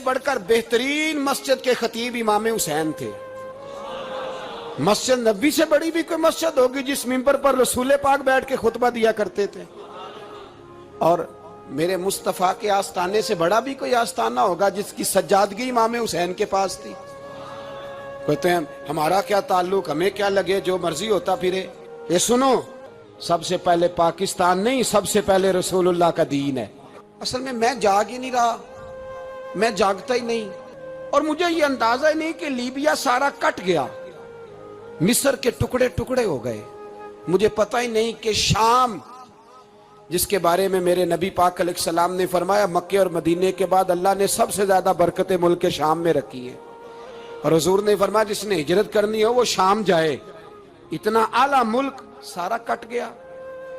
بڑھ کر بہترین مسجد کے خطیب امام حسین تھے۔ مسجد نبی سے بڑی بھی کوئی مسجد ہوگی جس ممبر پر رسول پاک بیٹھ کے خطبہ دیا کرتے تھے؟ اور میرے مصطفیٰ کے آستانے سے بڑا بھی کوئی آستانہ ہوگا جس کی سجادگی امام حسین کے پاس تھی؟ کہتے ہیں ہمارا کیا تعلق، ہمیں کیا لگے، جو مرضی ہوتا پھرے۔ یہ سنو، سب سے پہلے پاکستان نہیں، سب سے پہلے رسول اللہ کا دین ہے۔ اصل میں جاگ ہی نہیں رہا، میں جاگتا ہی نہیں، اور مجھے یہ اندازہ ہی نہیں کہ لیبیا سارا کٹ گیا، مصر کے ٹکڑے ٹکڑے ہو گئے۔ مجھے پتہ ہی نہیں کہ شام، جس کے بارے میں میرے نبی پاک علیہ السلام نے فرمایا مکے اور مدینے کے بعد اللہ نے سب سے زیادہ برکتیں ملک شام میں رکھی ہیں، اور حضور نے فرمایا جس نے ہجرت کرنی ہو وہ شام جائے۔ اتنا اعلیٰ ملک سارا کٹ گیا،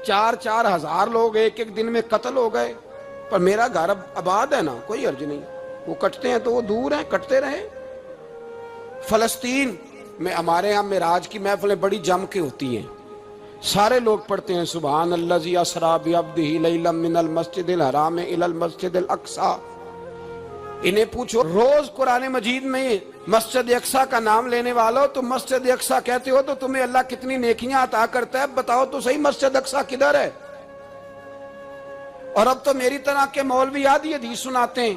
4 ہزار لوگ ایک دن میں قتل ہو گئے، پر میرا گھر اب آباد ہے نا، کوئی حرج نہیں، وہ کٹتے ہیں تو وہ دور ہیں، کٹتے رہے۔ فلسطین میں ہمارے ہاں معراج کی محفلیں بڑی جم کے ہوتی ہیں، سارے لوگ پڑھتے ہیں سبحان الذی اسریٰ بعبدہ لیلا من المسجد الحرام الی المسجد الاقصی۔ انہیں پوچھو روز قرآن مجید میں مسجد اقصی کا نام لینے والوں، تم مسجد اقصی کہتے ہو تو تمہیں اللہ کتنی نیکیاں عطا کرتا ہے، بتاؤ تو صحیح مسجد اقصی کدھر ہے؟ اور اب تو میری طرح کے مولوی آدھی حدیث سناتے ہیں،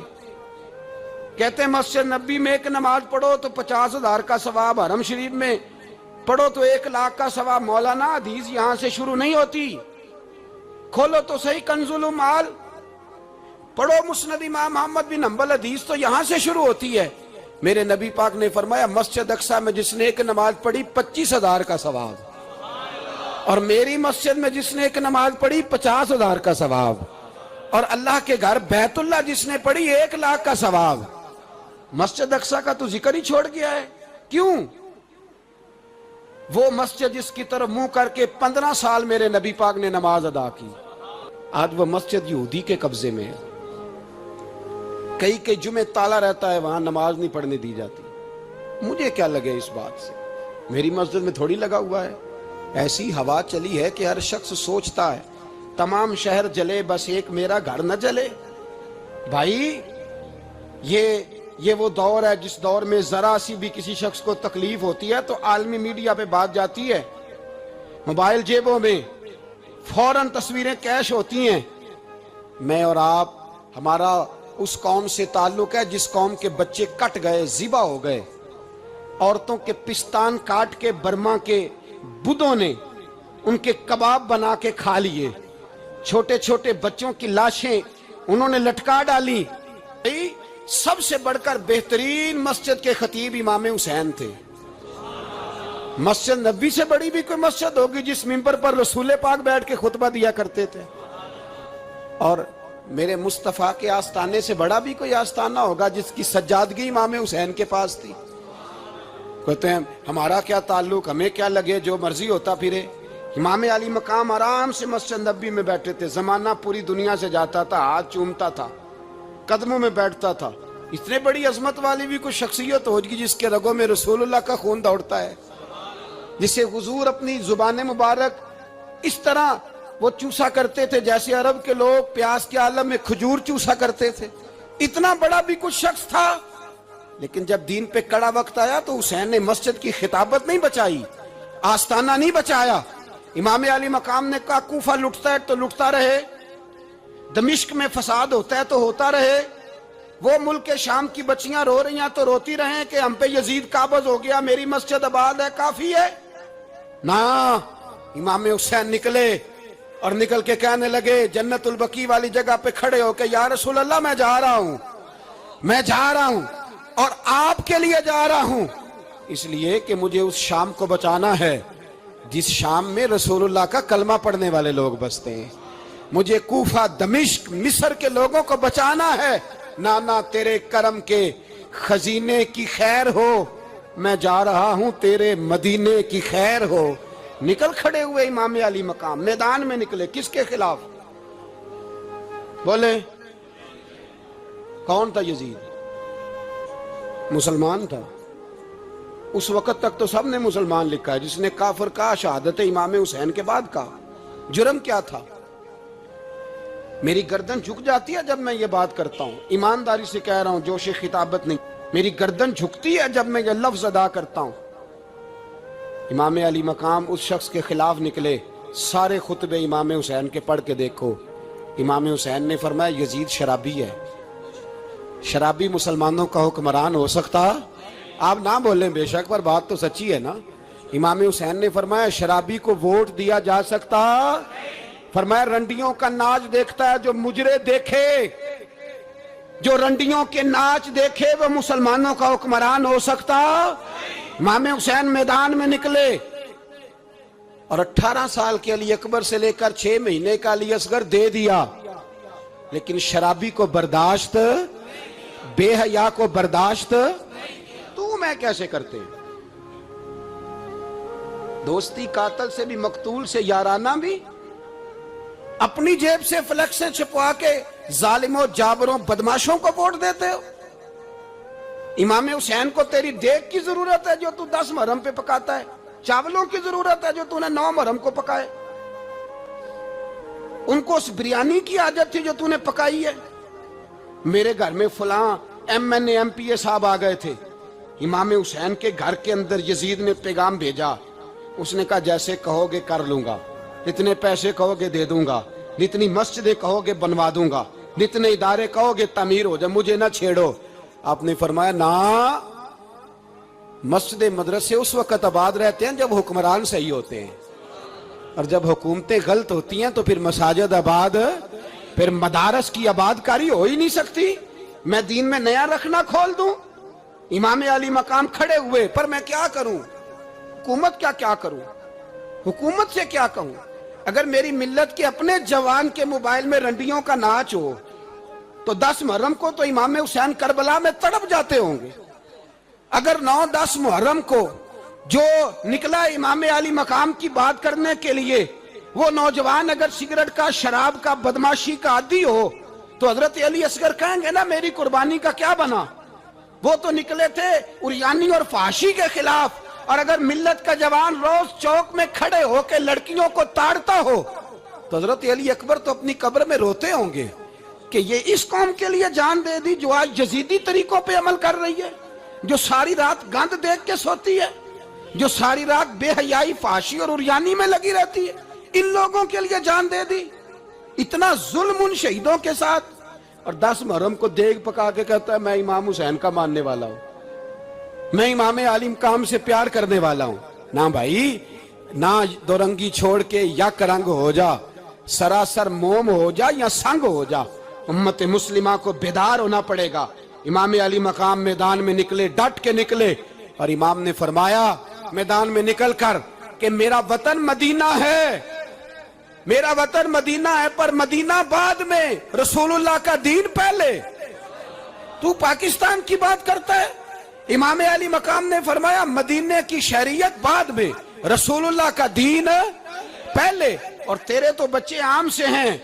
کہتے ہیں مسجد نبی میں ایک نماز پڑھو تو 50,000 کا ثواب، حرم شریف میں پڑھو تو 1,00,000 کا ثواب۔ مولانا حدیث یہاں سے شروع نہیں ہوتی، کھولو تو صحیح کنز المال، پڑھو مسند امام محمد بن حنبل، حدیث تو یہاں سے شروع ہوتی ہے۔ میرے نبی پاک نے فرمایا مسجد اقصی میں جس نے ایک نماز پڑھی 25,000 کا ثواب، اور میری مسجد میں جس نے ایک نماز پڑھی 50,000 کا ثواب، اور اللہ کے گھر بیت اللہ جس نے پڑھی 1,00,000 کا ثواب۔ مسجد اقصی کا تو ذکر ہی چھوڑ گیا ہے، کیوں؟ وہ مسجد جس کی طرف منہ کر کے 15 سال میرے نبی پاک نے نماز ادا کی، آج وہ مسجد یہودی کے قبضے میں ہے۔ کئی جمعے تالا رہتا ہے، وہاں نماز نہیں پڑھنے دی جاتی۔ مجھے کیا لگے اس بات سے، میری مسجد میں تھوڑی لگا ہوا ہے۔ ایسی ہوا چلی ہے کہ ہر شخص سوچتا ہے تمام شہر جلے بس ایک میرا گھر نہ جلے۔ بھائی یہ وہ دور ہے جس دور میں ذرا سی بھی کسی شخص کو تکلیف ہوتی ہے تو عالمی میڈیا پہ بات جاتی ہے، موبائل جیبوں میں فوراً تصویریں کیش ہوتی ہیں۔ میں اور آپ، ہمارا اس قوم سے تعلق ہے جس قوم کے بچے کٹ گئے، ذبح ہو گئے، عورتوں کے پستان کاٹ کے برما کے بدھوں نے ان کے کباب بنا کے کھا لیے، چھوٹے چھوٹے بچوں کی لاشیں انہوں نے لٹکا ڈالی۔ سب سے بڑھ کر بہترین مسجد کے خطیب امام حسین تھے۔ مسجد نبی سے بڑی بھی کوئی مسجد ہوگی جس ممبر پر رسول پاک بیٹھ کے خطبہ دیا کرتے تھے؟ اور میرے مصطفیٰ کے آستانے سے بڑا بھی کوئی آستانہ ہوگا جس کی سجادگی امام حسین کے پاس تھی؟ کہتے ہیں ہمارا کیا تعلق، ہمیں کیا لگے، جو مرضی ہوتا پھرے۔ امام علی مقام آرام سے مسجد نبی میں بیٹھے تھے، زمانہ پوری دنیا سے جاتا تھا، ہاتھ چومتا تھا، قدموں میں بیٹھتا تھا۔ اتنے بڑی عظمت والی بھی کوئی شخصیت ہوگی جس کے رگوں میں رسول اللہ کا خون دوڑتا ہے، جسے حضور اپنی زبان مبارک اس طرح وہ چوسا کرتے تھے جیسے عرب کے لوگ پیاس کے عالم میں کھجور چوسا کرتے تھے۔ اتنا بڑا بھی کچھ شخص تھا، لیکن جب دین پہ کڑا وقت آیا تو حسین نے مسجد کی خطابت نہیں بچائی، آستانہ نہیں بچایا۔ امام علی مقام نے کہا کوفہ لٹتا ہے تو لٹتا رہے، دمشق میں فساد ہوتا ہے تو ہوتا رہے، وہ ملک شام کی بچیاں رو رہی ہیں تو روتی رہیں کہ ہم پہ یزید قابض ہو گیا، میری مسجد آباد ہے، کافی ہے نا۔ امام حسین نکلے اور نکل کے کہنے لگے جنت البقیع والی جگہ پہ کھڑے ہو کے یا رسول اللہ میں جا رہا ہوں اور آپ کے لیے جا رہا ہوں، اس لیے کہ مجھے اس شام کو بچانا ہے جس شام میں رسول اللہ کا کلمہ پڑھنے والے لوگ بستے ہیں۔ مجھے کوفہ، دمشق، مصر کے لوگوں کو بچانا ہے۔ نانا تیرے کرم کے خزینے کی خیر ہو، میں جا رہا ہوں تیرے مدینے کی خیر ہو۔ نکل کھڑے ہوئے امام علی مقام، میدان میں نکلے، کس کے خلاف؟ بولے کون تھا یزید؟ مسلمان تھا۔ اس وقت تک تو سب نے مسلمان لکھا ہے، جس نے کافر کہا شہادت امام حسین کے بعد کہا۔ جرم کیا تھا؟ میری گردن جھک جاتی ہے جب میں یہ بات کرتا ہوں، ایمانداری سے کہہ رہا ہوں، جوش خطابت نہیں، میری گردن جھکتی ہے جب میں یہ لفظ ادا کرتا ہوں۔ امام علی مقام اس شخص کے خلاف نکلے، سارے خطبے امام حسین کے پڑھ کے دیکھو، امام حسین نے فرمایا یزید شرابی ہے۔ شرابی مسلمانوں کا حکمران ہو سکتا؟ آپ نہ بولیں بے شک، پر بات تو سچی ہے نا۔ امام حسین نے فرمایا شرابی کو ووٹ دیا جا سکتا؟ فرمایا رنڈیوں کا ناچ دیکھتا ہے جو مجرے دیکھے، جو رنڈیوں کے ناچ دیکھے وہ مسلمانوں کا حکمران ہو سکتا؟ امام حسین میدان میں نکلے اور 18 سال کے علی اکبر سے لے کر 6 مہینے کا علی اصغر دے دیا، لیکن شرابی کو برداشت، بے حیا کو برداشت تو میں کیسے کرتے ہیں؟ دوستی قاتل سے بھی، مقتول سے یارانہ بھی، اپنی جیب سے فلیکس چھپوا کے ظالموں جابروں بدماشوں کو ووٹ دیتے ہو۔ امام حسین کو تیری دیگ کی ضرورت ہے جو تو 10 محرم پہ پکاتا ہے، چاولوں کی ضرورت ہے جو تو نے 9 محرم کو پکائے، ان کو اس بریانی کی عادت تھی جو تو نے پکائی ہے۔ میرے گھر میں فلاں M N A M P A صاحب آ گئے تھے، امام حسین کے گھر کے اندر یزید نے پیغام بھیجا، اس نے کہا جیسے کہو گے کر لوں گا، جتنے پیسے کہو گے دے دوں گا، جتنی مسجدیں کہو گے بنوا دوں گا، جتنے ادارے کہو گے تعمیر ہو جائے، مجھے نہ چھیڑو۔ آپ نے فرمایا نا، مسجد مدرسے اس وقت آباد رہتے ہیں جب حکمران صحیح ہوتے ہیں، اور جب حکومتیں غلط ہوتی ہیں تو پھر مساجد آباد، پھر مدارس کی آباد کاری ہو ہی نہیں سکتی۔ میں دین میں نیا رکھنا کھول دوں؟ امام علی مقام کھڑے ہوئے، پر میں کیا کروں؟ حکومت کیا کروں؟ حکومت سے کیا کہوں؟ اگر میری ملت کے اپنے جوان کے موبائل میں رنڈیوں کا ناچ ہو تو 10 محرم کو تو امام حسین کربلا میں تڑپ جاتے ہوں گے۔ اگر 9-10 محرم کو جو نکلا امام علی مقام کی بات کرنے کے لیے، وہ نوجوان اگر سگریٹ کا، شراب کا، بدماشی کا عادی ہو تو حضرت علی اصغر کہیں گے نا میری قربانی کا کیا بنا؟ وہ تو نکلے تھے عریانی اور فحاشی کے خلاف، اور اگر ملت کا جوان روز چوک میں کھڑے ہو کے لڑکیوں کو تاڑتا ہو تو حضرت علی اکبر تو اپنی قبر میں روتے ہوں گے کہ یہ اس قوم کے لیے جان دے دی جو آج یزیدی طریقوں پہ عمل کر رہی ہے، جو ساری رات گند دیکھ کے سوتی ہے، جو ساری رات بے حیائی، فحاشی اور عریانی میں لگی رہتی ہے، ان لوگوں کے لیے جان دے دی۔ اتنا ظلم ان شہیدوں کے ساتھ، اور 10 محرم کو دیگ پکا کے کہتا ہے میں امام حسین کا ماننے والا ہوں، میں امام علی مقام سے پیار کرنے والا ہوں۔ نہ بھائی، نہ دو رنگی چھوڑ کے یک رنگ ہو جا، سراسر موم ہو جا یا سنگ ہو جا، امت مسلمہ کو بیدار ہونا پڑے گا۔ امام علی مقام میدان میں نکلے، ڈٹ کے نکلے، اور امام نے فرمایا میدان میں نکل کر کہ میرا وطن مدینہ ہے، میرا وطن مدینہ ہے، پر مدینہ بعد میں، رسول اللہ کا دین پہلے۔ تو پاکستان کی بات کرتا ہے؟ امام علی مقام نے فرمایا مدینے کی شہریت بعد میں، رسول اللہ کا دین پہلے، اور تیرے تو بچے عام سے ہیں۔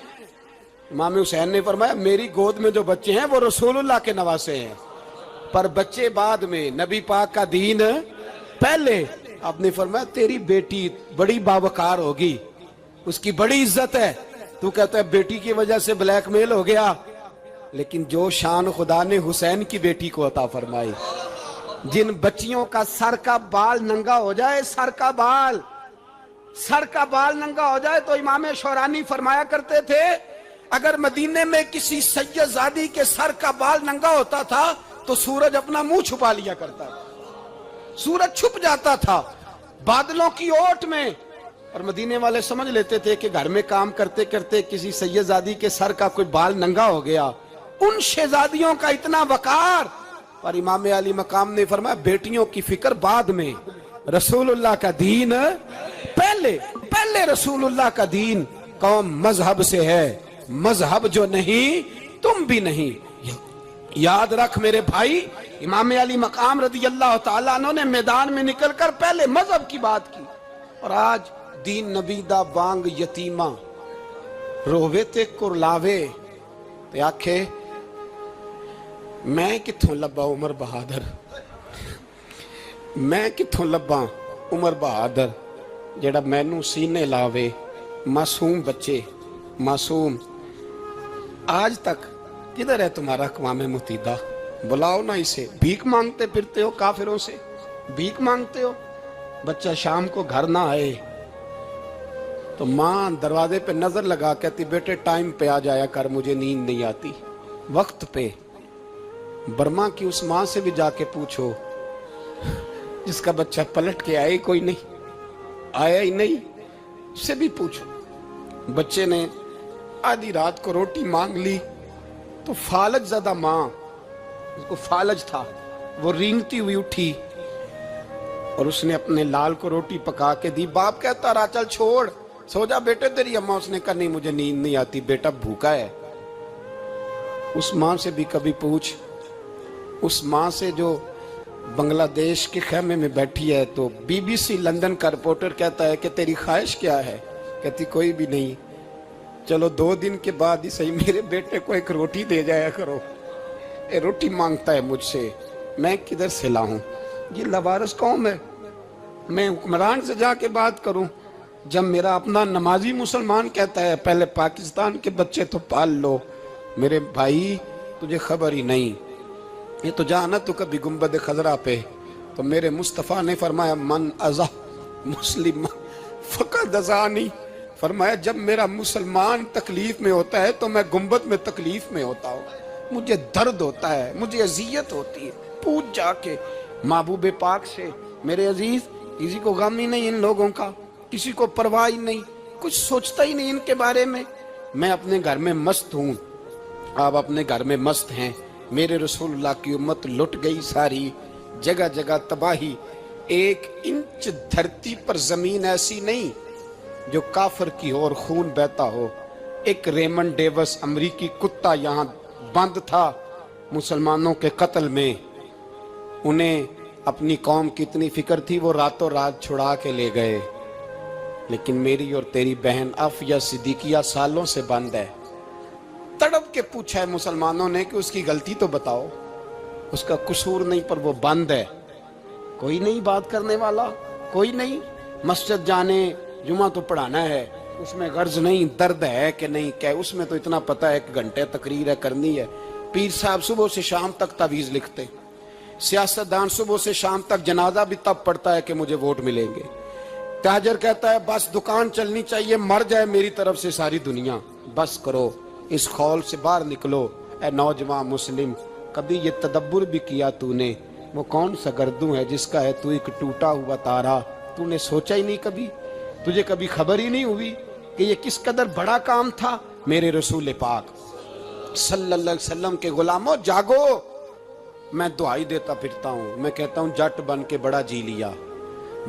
امام حسین نے فرمایا میری گود میں جو بچے ہیں وہ رسول اللہ کے نواسے ہیں، پر بچے بعد میں، نبی پاک کا دین پہلے۔ آپ نے فرمایا تیری بیٹی بڑی باوقار ہوگی، اس کی بڑی عزت ہے، تو کہتا ہے بیٹی کی وجہ سے بلیک میل ہو گیا، لیکن جو شان خدا نے حسین کی بیٹی کو عطا فرمائی، جن بچیوں کا سر کا بال ننگا ہو جائے، سر کا بال ننگا ہو جائے، تو امام شورانی فرمایا کرتے تھے اگر مدینے میں کسی سید زادی کے سر کا بال ننگا ہوتا تھا تو سورج اپنا منہ چھپا لیا کرتا تھا، سورج چھپ جاتا تھا بادلوں کی اوٹ میں، اور مدینے والے سمجھ لیتے تھے کہ گھر میں کام کرتے کرتے کسی سید زادی کے سر کا کوئی بال ننگا ہو گیا۔ ان شہزادیوں کا اتنا وقار، اور امام علی مقام نے فرمایا بیٹیوں کی فکر بعد میں، رسول اللہ کا دین پہلے رسول اللہ کا دین۔ قوم مذہب سے ہے، مذہب جو نہیں تم بھی نہیں۔ یاد رکھ میرے بھائی، امام علی مقام رضی اللہ تعالیٰ عنہ نے میدان میں نکل کر پہلے مذہب کی بات کی، اور آج دین نبی دا وانگ یتیمہ رووے تے کرلاوے تے آکھے میں کتھوں لبا عمر بہادر، میں کتھوں لبا عمر بہادر جڑا مینوں سینے لاوے، معصوم بچے، معصوم आज तक किधर है तुम्हारा अक़वाम मुत्तहिदा? बुलाओ ना इसे। भीख मांगते फिरते हो काफिरों से, भीख मांगते हो। बच्चा शाम को घर ना आए तो माँ दरवाजे पे नजर लगा कहती बेटे टाइम पे आ जाया कर, मुझे नींद नहीं आती। वक्त पे। बर्मा की उस माँ से भी जाके पूछो जिसका बच्चा पलट के आया ही कोई नहीं, आया ही नहीं, उससे भी पूछो। बच्चे ने आधी रात को रोटी मांग ली तो फालज ज़्यादा माँ, उसको फालज था, वो रेंगती हुई उठी और उसने अपने लाल को रोटी पका के दी। बाप कहता रहा चल छोड़, सो जा बेटे तेरी अम्मा। उसने कहा नहीं मुझे नींद नहीं आती, बेटा भूखा है। उस माँ से भी कभी पूछ, उस माँ से जो बांग्लादेश के खेमे में बैठी है। तो बीबीसी लंदन का रिपोर्टर कहता है कि तेरी ख्वाहिश क्या है? कहती कोई भी नहीं, चलो 2 दिन के बाद ही सही मेरे बेटे को एक रोटी दे जाया करो। ये रोटी मांगता है मुझसे, मैं किधर से लाऊं? ये लवारस कौम है, मैं हुक्मरान से जाके बात करूं? जब मेरा अपना नमाजी मुसलमान कहता है पहले पाकिस्तान के बच्चे तो पाल लो। मेरे भाई तुझे खबर ही नहीं, ये तो जाना तो कभी गुंबद खजरा पे। तो मेरे मुस्तफ़ा ने फरमाया मन अज़ा मुस्लिम फ़क़द अज़ानी, फरमाया जब मेरा मुसलमान तकलीफ में होता है तो मैं गुंबद में तकलीफ में होता हूँ। मुझे दर्द होता है, मुझे अजियत होती है। पूछ जाके महबूब पाक से, मेरे अजीज किसी को गम ही नहीं इन लोगों का, किसी को परवाह ही नहीं, कुछ सोचता ही नहीं इनके बारे में। मैं अपने घर में मस्त हूँ, आप अपने घर में मस्त हैं। मेरे रसूलुल्लाह की उम्मत लुट गई सारी, जगह जगह तबाही। 1 इंच धरती पर जमीन ऐसी नहीं जो काफिर की हो और खून बहता हो। एक रेमंड डेविस अमरीकी कुत्ता यहाँ बंद था मुसलमानों के कत्ल में। उन्हें अपनी कौम की इतनी फिक्र थी, वो रातों रात छुड़ा के ले गए। लेकिन मेरी और तेरी बहन आफिया सिद्दीकिया सालों से बंद है। तड़प के पूछा है मुसलमानों ने कि उसकी गलती तो बताओ, उसका कसूर नहीं पर वो बंद है। कोई नहीं बात करने वाला, कोई नहीं। मस्जिद जाने, जुमा तो पढ़ाना है, उसमें गर्ज नहीं, दर्द है कि नहीं क्या, उसमें तो इतना पता है कि घंटे तकरीर है करनी है। पीर साहब सुबह से शाम तक तावीज़ लिखते, सियासतदान सुबह से शाम तक जनाजा भी तब पड़ता है कि मुझे वोट मिलेंगे। ताजर कहता है बस दुकान चलनी चाहिए, मर जाए मेरी तरफ से सारी दुनिया। बस करो, इस खौल से बाहर निकलो। ए नौजवान मुस्लिम, कभी ये तदब्बुर भी किया तूने? वो कौन सा गर्दू है जिसका है तू एक टूटा हुआ तारा? तूने सोचा ही नहीं कभी? तुझे कभी खबर ही नहीं हुई कि ये किस कदर बड़ा काम था? मेरे रसूल पाक सल्लल्लाहु अलैहि वसल्लम के गुलामों जागो। मैं दुआई देता फिरता हूँ, मैं कहता हूँ जट बन के बड़ा जी लिया,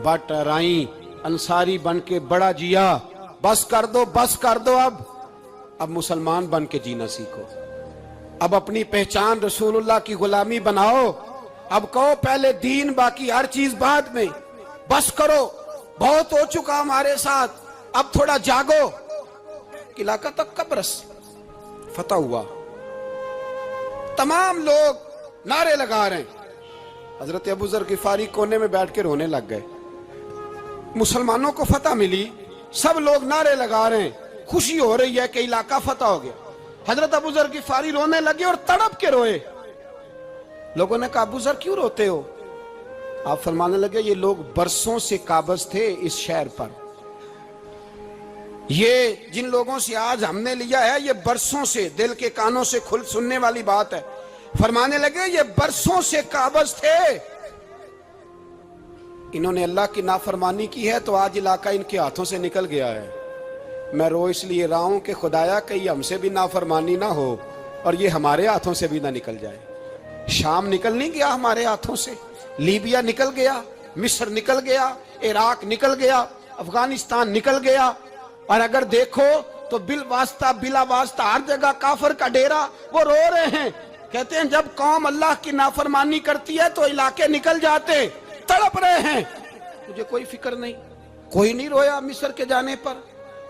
बट राई अंसारी बन के बड़ा जिया। बस कर दो, बस कर दो। अब मुसलमान बन के जीना सीखो। अब अपनी पहचान रसूलुल्लाह की गुलामी बनाओ। अब कहो पहले दीन, बाकी हर चीज बाद में। बस करो, बहुत हो चुका हमारे साथ, अब थोड़ा जागो। इलाका तक कब्रस फतह हुआ, तमाम लोग नारे लगा रहे हैं। हजरत अबू जर गिफारी कोने में बैठ के रोने लग गए। मुसलमानों को फतह मिली, सब लोग नारे लगा रहे हैं, खुशी हो रही है कि इलाका फतह हो गया। हजरत अबू जर गिफारी रोने लगे और तड़प के रोए। लोगों ने कहा अबू जर क्यों रोते हो? आप फरमाने लगे ये लोग बरसों से काबज थे इस शहर पर, ये जिन लोगों से आज हमने लिया है ये बरसों से, दिल के कानों से खुल सुनने वाली बात है। फरमाने लगे ये बरसों से काबज थे, इन्होंने अल्लाह की नाफरमानी की है तो आज इलाका इनके हाथों से निकल गया है। मैं रो इसलिए रहा हूं कि खुदाया कहीं हमसे भी नाफरमानी ना हो और ये हमारे हाथों से भी ना निकल जाए। शाम निकल नहीं गया हमारे हाथों से, लीबिया निकल गया, मिस्र निकल गया, इराक निकल गया, अफगानिस्तान निकल गया। और अगर देखो तो बिल वास्ता बिला वास्ता हर जगह काफर का डेरा। वो रो रहे हैं, कहते हैं जब कौम अल्लाह की नाफरमानी करती है तो इलाके निकल जाते, तड़प रहे हैं। मुझे कोई फिक्र नहीं, कोई नहीं रोया मिस्र के जाने पर,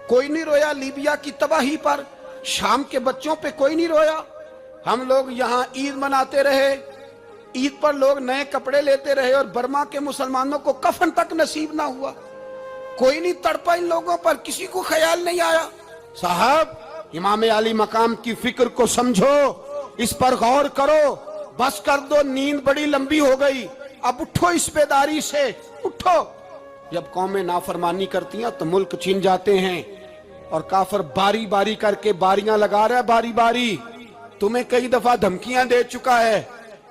कोई नहीं रोया लीबिया की तबाही पर, शाम के बच्चों पे कोई नहीं रोया। हम लोग यहाँ ईद मनाते रहे, ईद पर लोग नए कपड़े लेते रहे और बर्मा के मुसलमानों को कफन तक नसीब ना हुआ। कोई नहीं तड़पा इन लोगों पर, किसी को ख्याल नहीं आया साहब इमाम आली मकाम की फिक्र को समझो, इस पर गौर करो, बस कर दो, नींद बड़ी लंबी हो गई, अब उठो इस बेदारी से, उठो। जब कौमें नाफरमानी करती हैं तो मुल्क छिन जाते हैं, और काफिर बारी बारी करके बारियां लगा रहा है, बारी बारी। तुम्हें कई दफा धमकियां दे चुका है,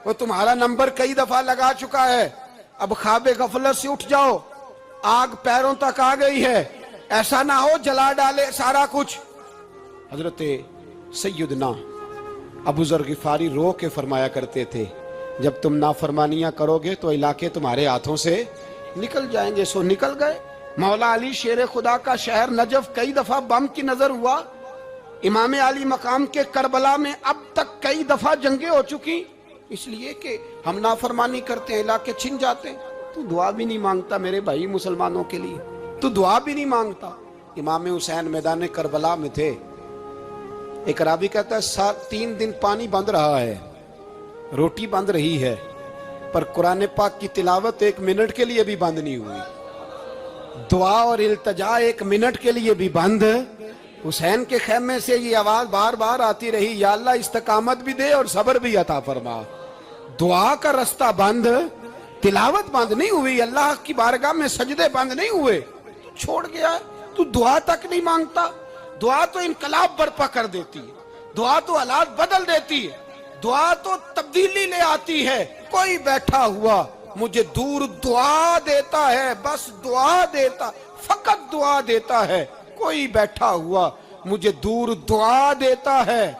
वो तुम्हारा नंबर कई दफा लगा चुका है। अब ख्वाबे गफलत से उठ जाओ, आग पैरों तक आ गई है, ऐसा ना हो जला डाले सारा कुछ। हजरत सैयदना अबू ज़र गिफारी रो के फरमाया करते थे, जब तुम नाफरमानियां करोगे तो इलाके तुम्हारे हाथों से निकल जाएंगे। सो निकल गए। मौला अली शेर खुदा का शहर नजफ कई दफा बम की नजर हुआ। इमाम अली मकाम के करबला में अब तक कई दफा जंगें हो चुकी, इसलिए कि हम नाफरमानी करते हैं, इलाके छिन जाते हैं। तू दुआ भी नहीं मांगता मेरे भाई मुसलमानों के लिए, तू दुआ भी नहीं मांगता। इमाम हुसैन मैदान करबला में थे। एक रावी कहता है 3 दिन पानी बंद रहा है, रोटी बंद रही है, पर कुरान पाक की तिलावत 1 मिनट के लिए भी बंद नहीं हुई। दुआ और इल्तजा 1 मिनट के लिए भी बंद। हुसैन के खेमे से ये आवाज बार बार आती रही, या अल्लाह इस्तकामत भी दे और सब्र भी अता फरमा। दुआ का रास्ता बंद, तिलावत बंद नहीं हुई, अल्लाह की बारगाह में सजदे बंद नहीं हुए, छोड़ गया। तू दुआ तक नहीं मांगता। दुआ तो इनकलाब बर्पा कर देती है, दुआ तो हालात बदल देती है, दुआ तो तब्दीली ले आती है। कोई बैठा हुआ मुझे दूर दुआ देता है, बस दुआ देता, फकत दुआ देता है। कोई बैठा हुआ मुझे दूर दुआ देता है,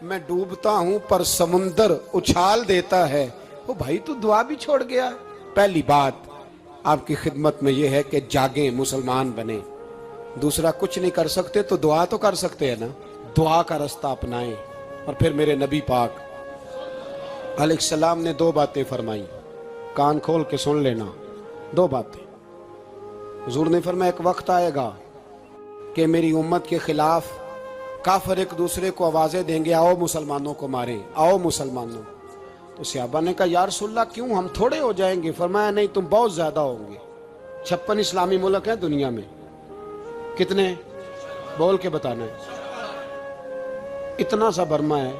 मैं डूबता हूं पर समुंदर उछाल देता है। ओ भाई तू दुआ भी छोड़ गया। पहली बात आपकी खिदमत में यह है कि जागे, मुसलमान बने। दूसरा कुछ नहीं कर सकते तो दुआ तो कर सकते हैं ना, दुआ का रास्ता अपनाएं। और फिर मेरे नबी पाक अलैहिस्सलाम ने 2 बातें फरमाई, कान खोल के सुन लेना। 2 बातें हुजूर ने फरमाया, एक वक्त आएगा कि मेरी उम्मत के खिलाफ काफिर एक दूसरे को आवाजें देंगे, आओ मुसलमानों को मारें, आओ मुसलमानों। तो सहाबा ने कहा, या रसूलल्लाह क्यों, हम थोड़े हो जाएंगे? फरमाया, नहीं तुम बहुत ज्यादा होंगे। 56 इस्लामी मुल्क हैं दुनिया में, कितने बोल के बताना है? इतना सा बर्मा है।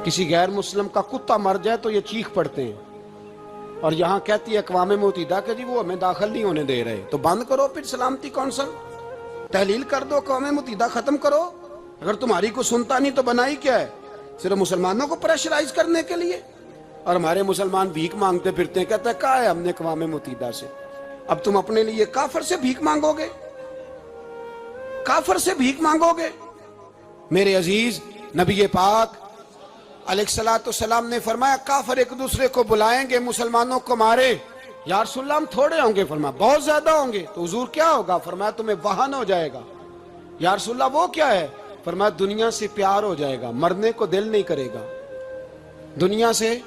किसी गैर मुस्लिम का कुत्ता मर जाए तो ये चीख पड़ते हैं, और यहां कहती है अक़वाम मुत्तहिदा कि जी वो हमें दाखिल नहीं होने दे रहे। तो बंद करो फिर सलामती कौंसिल, तहलील कर दो, अक़वाम मुत्तहिदा खत्म करो। अगर तुम्हारी को सुनता नहीं तो बनाई क्या है? सिर्फ मुसलमानों को प्रेशराइज करने के लिए। और हमारे मुसलमान भीख मांगते फिरते हैं, कहते हैं कहा है हमने अक़वाम मुत्तहिदा से। अब तुम अपने लिए काफिर से भीख मांगोगे, काफिर से भीख मांगोगे? मेरे अजीज नबी पाक अलैहिस्सलाम ने फरमाया, काफिर एक दूसरे को बुलाएंगे, मुसलमानों को मारे। या रसूलल्लाह हम थोड़े होंगे? फरमाया बहुत ज्यादा होंगे। तो हुजूर क्या होगा? फरमाया तुम्हें वाहन हो जाएगा। या रसूलल्लाह वो क्या है? फरमाया दुनिया से प्यार हो जाएगा, मरने को दिल नहीं करेगा। दुनिया से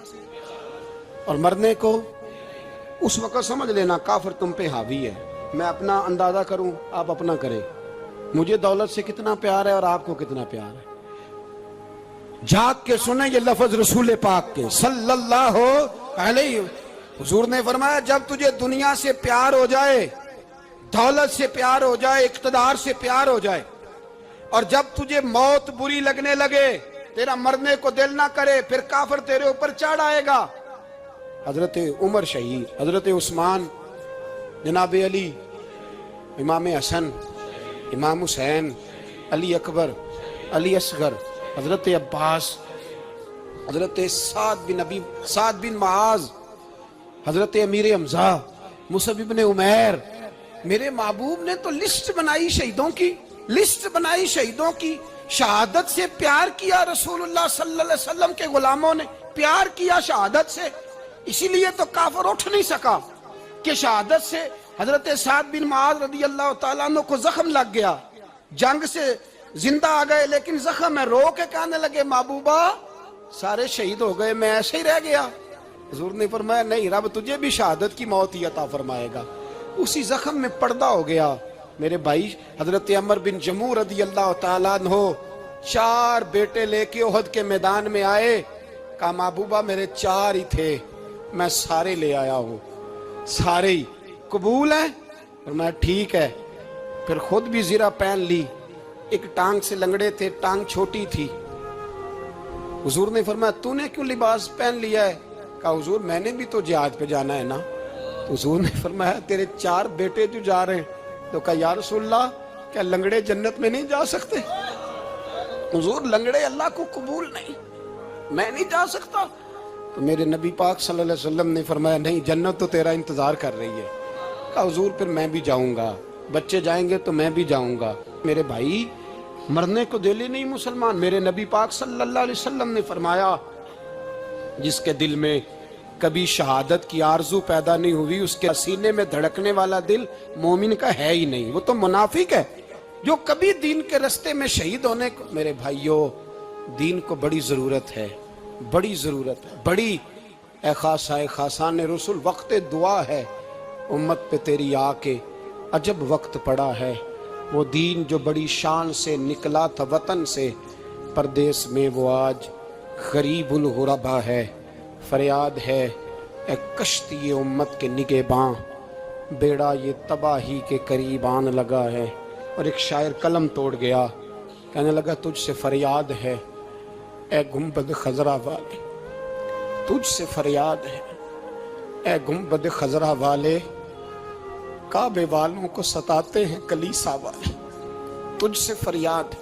और मरने को उस वक्त समझ लेना काफिर तुम पे हावी है। मैं अपना अंदाजा करूं, आप अपना करें। मुझे दौलत से कितना प्यार है और आपको कितना प्यार है। जाग के सुने ये लफ्ज रसूल पाक के सल्लल्लाहु अलैहि। हुजूर ने फरमाया जब तुझे दुनिया से प्यार हो जाए, दौलत से प्यार हो जाए, इक़्तिदार से प्यार हो जाए, और जब तुझे मौत बुरी लगने लगे, तेरा मरने को दिल ना करे, फिर काफिर तेरे ऊपर चढ़ आएगा। हजरत उमर शहीद, हजरत उस्मान, जनाब अली, इमाम हसन, इमाम हुसैन, अली अकबर, अली असगर, हजरत अब्बास, हजरत साद बिन मुआज, हजरत अमीर हमजा, मुसअब इब्न उमैर। मेरे महबूब ने तो लिस्ट बनाई शहीदों की, लिस्ट बनाई शहीदों की। शहादत से प्यार किया रसूलुल्लाह सल्लल्लाहु अलैहि वसल्लम के गुलामों ने, प्यार किया शहादत से। इसीलिए तो काफिर उठ नहीं सका कि शहादत से हजरत साद बिन मुआज रदी अल्लाह तआला अन्हु को जख्म लग गया। जंग से जिंदा आ गए लेकिन जख्म है, रो के कहने लगे महबूबा सारे शहीद हो गए, मैं ऐसे ही रह गया। हुजूर ने फरमाया नहीं, रब तुझे भी शहादत की मौत ही अता फरमाएगा। उसी जख्म में पर्दा हो गया। मेरे भाई हजरत अमर बिन जमू रदी अल्लाह तआला अन्हु 4 बेटे लेके ओहद के मैदान में आए। कहा महबूबा मेरे 4 ही थे, मैं सारे ले आया हूं, सारे ही कबूल है? फरमाया ठीक है। फिर खुद भी ज़रा पहन ली। एक टांग से लंगड़े थे, टांग छोटी थी। हुजूर ने फरमाया तूने क्यों लिबास पहन लिया है? कहा हुजूर मैंने भी तो जिहाद पे जाना है ना। तो हुजूर ने फरमाया तेरे 4 बेटे जो जा रहे हैं। तो कहा या रसूलल्लाह क्या लंगड़े जन्नत में नहीं जा सकते? हुजूर लंगड़े अल्लाह को कबूल नहीं, मैं नहीं जा सकता। तो मेरे नबी पाक सल्लल्लाहु अलैहि वसल्लम ने फरमाया नहीं, जन्नत तो तेरा इंतजार कर रही है। कहा हुजूर फिर मैं भी जाऊंगा, बच्चे जाएंगे तो मैं भी जाऊंगा। मेरे भाई मरने को दिल ही नहीं मुसलमान। मेरे नबी पाक सल्लल्लाहु अलैहि वसल्लम ने फरमाया जिसके दिल में कभी शहादत की आरजू पैदा नहीं हुई, उसके सीने में धड़कने वाला दिल मोमिन का है ही नहीं, वो तो मुनाफिक है। जो कभी दीन के रास्ते में शहीद होने को, मेरे भाइयों दीन को बड़ी जरूरत है, बड़ी जरूरत है, बड़ी। ए खासान रसूल वक्त दुआ है, उम्मत पे तेरी आके अजब वक्त पड़ा है। वो दीन जो बड़ी शान से निकला था वतन से, परदेश में वो आज गरीबुल गुरबा है। फरियाद है ए कश्ती उम्मत के निगेबां, बेड़ा ये तबाही के करीब आन लगा है। और एक शायर कलम तोड़ गया, कहने लगा तुझसे फरियाद है ए गुंबद खजरा वाले, तुझसे फरियाद है ए गुंबद खजरा वाले, काबे वालों को सताते हैं कलीसा वाले। तुझसे फरियाद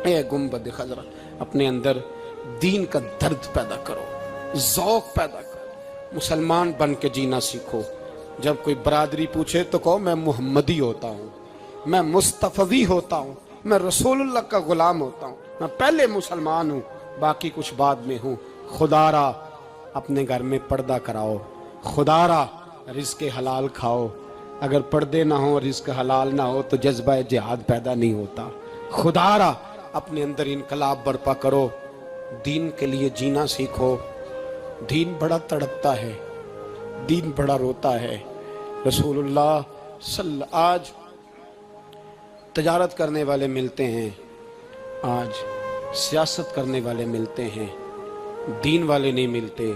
है ए गुंबद खजरा। अपने अंदर दीन का दर्द पैदा करो, ज़ौक़ पैदा करो, मुसलमान बन के जीना सीखो। जब कोई बरादरी पूछे तो कहो मैं मुहम्मदी होता हूँ, मैं मुस्तफ़वी होता हूँ, मैं रसूलुल्लाह का गुलाम होता हूँ, मैं पहले मुसलमान हूँ, बाकी कुछ बाद में हूँ। खुदारा अपने घर में पर्दा कराओ, खुदारा रिज़्क़ हलाल खाओ। अगर पर्दे ना हो, रिज़्क़ हलाल ना हो तो जज्बा जिहाद पैदा नहीं होता। खुदारा अपने अंदर इनकलाब बर्पा करो, दीन के लिए जीना सीखो। दीन बड़ा तड़पता है, दीन बड़ा रोता है। रसूलुल्लाह आज तजारत करने वाले मिलते हैं, आज सियासत करने वाले मिलते हैं, दीन वाले नहीं मिलते,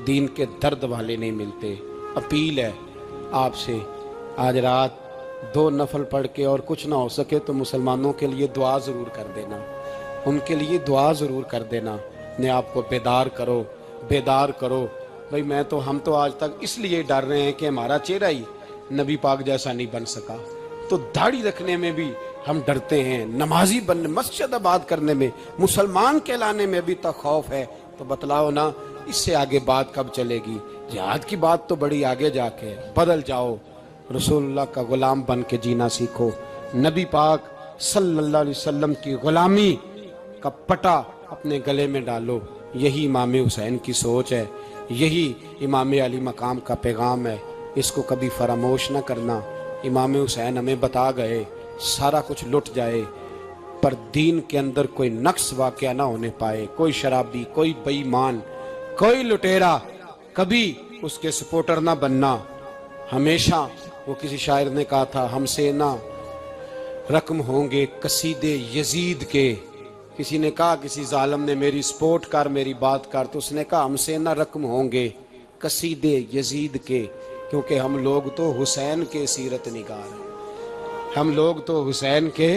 दीन के दर्द वाले नहीं मिलते। अपील है आपसे, आज रात 2 नफल पढ़ के और कुछ ना हो सके तो मुसलमानों के लिए दुआ ज़रूर कर देना, उनके लिए दुआ ज़रूर कर देना। अपने आप को बेदार करो, बेदार करो। भाई हम तो आज तक इसलिए डर रहे हैं कि हमारा चेहरा ही नबी पाक जैसा नहीं बन सका, तो दाढ़ी रखने में भी हम डरते हैं, नमाजी बनने, मस्जिद आबाद करने में, मुसलमान कहलाने में भी तक खौफ है। तो बतलाओ ना, इससे आगे बात कब चलेगी? जिहाद की बात तो बड़ी आगे जाके है। बदल जाओ, रसूलुल्लाह का गुलाम बन के जीना सीखो। नबी पाक सल्लल्लाहु अलैहि वसल्लम की गुलामी का पटा अपने गले में डालो। यही इमाम हुसैन की सोच है, यही इमाम अली मकाम का पैगाम है। इसको कभी फरामोश ना करना। इमाम हुसैन हमें बता गए सारा कुछ लुट जाए पर दीन के अंदर कोई नक्स वाक़या ना होने पाए। कोई शराबी, कोई बेईमान, कोई लुटेरा कभी उसके सपोर्टर ना बनना। हमेशा वो किसी शायर ने कहा था, हमसे ना रकम होंगे कसीदे यजीद के। किसी ने कहा, किसी जालिम ने मेरी सपोर्ट कर, मेरी बात कर, तो उसने कहा हमसे ना रकम होंगे कसीदे यजीद के, क्योंकि हम लोग तो हुसैन के सीरत निगार हैं। हम लोग तो हुसैन के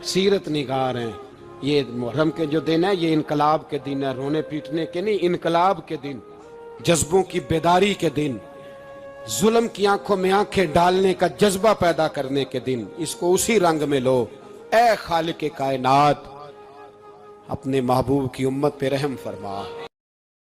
सीरत निगार हैं। ये मुहर्रम के जो दिन है, ये इनकलाब के दिन है, रोने पीटने के नहीं, इनकलाब के दिन, जज्बों की बेदारी के दिन, जुल्म की आंखों में आंखें डालने का जज्बा पैदा करने के दिन। इसको उसी रंग में लो। ए खालिक कायनात, अपने महबूब की उम्मत पे रहम फरमा।